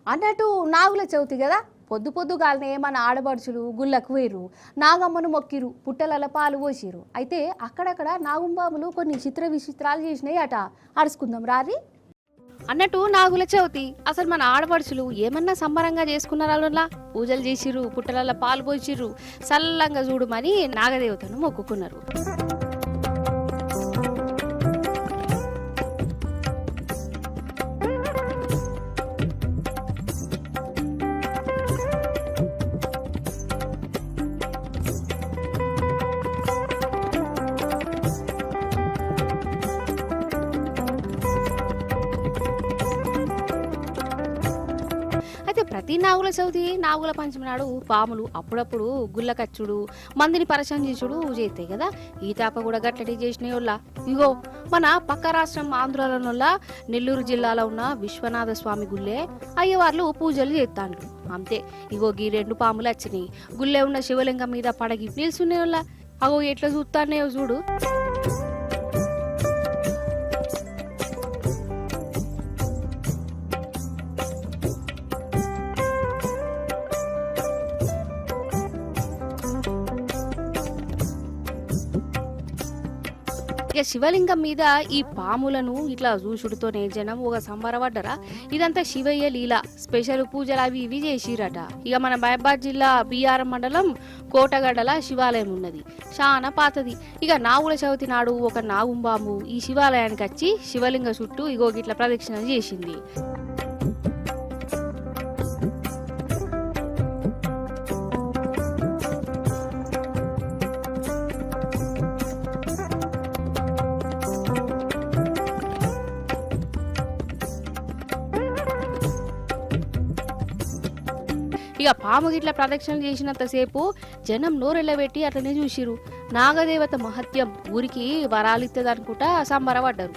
అన్నట్టు నాగుల చవితి కదా, పొద్దు పొద్దుగాలనే మన ఆడబడుచులు గుళ్ళకు వేరు, నాగమ్మను మొక్కిరు, పుట్టలలో పాలు పోసిరు. అయితే అక్కడక్కడ నాగుంబాబులు కొన్ని చిత్ర విచిత్రాలు చేసినాయి అట. అడుచుకుందాం రారి. అన్నట్టు నాగుల చవితి అసలు మన ఆడపడుచులు ఏమన్నా సంబరంగా చేసుకున్నారా? పూజలు చేసిర్రు, పుట్టలలో పాలు పోసిర్రు, సల్లంగా చూడమని నాగదేవతను మొక్కుకున్నారు. అయితే ప్రతి నాగుల చవితి నాగుల పంచమి నాడు పాములు అప్పుడప్పుడు గుళ్ళకచ్చుడు, మందిని పరిచయం చేసుడు చేస్తాయి కదా. ఈ తాప కూడా గట్లటి చేసిన వాళ్ళ ఇగో మన పక్క రాష్ట్రం ఆంధ్రలోనొల్ల నెల్లూరు జిల్లాలో ఉన్న విశ్వనాథ స్వామి గుళ్ళే అయ్యవార్లు పూజలు చేస్తాండ్రు. అంతే, ఇగో గీ రెండు పాములు వచ్చినాయి. గుళ్ళే ఉన్న శివలింగం మీద పడగి నిల్చునే వాళ్ళ అగో ఎట్లా చూస్తానే చూడు. ఇక శివలింగం మీద ఈ పాములను ఇట్లా చూసుడుతోనే జనం ఒక సంబరపడ్డరా. ఇదంతా శివయ్య లీల, స్పెషల్ పూజలు అవి ఇవి చేసిరట. ఇక మన మహబాద్ జిల్లా బిఆర్ మండలం కోటగడ్డల శివాలయం ఉన్నది, చాలా పాతది. ఇక నాగుల చవితి నాడు ఒక నాగుంబాము ఈ శివాలయానికి వచ్చి శివలింగ చుట్టూ ఇగో గిట్ల ప్రదక్షిణ చేసింది. ఇక పాము గిట్ల ప్రదక్షిణలు చేసినంతసేపు జనం నోరెళ్ళబెట్టి అట్లనే చూసిరు. నాగదేవత మహత్యం ఊరికి వరాలిత్తదనుకుంటా సంబరపడ్డారు.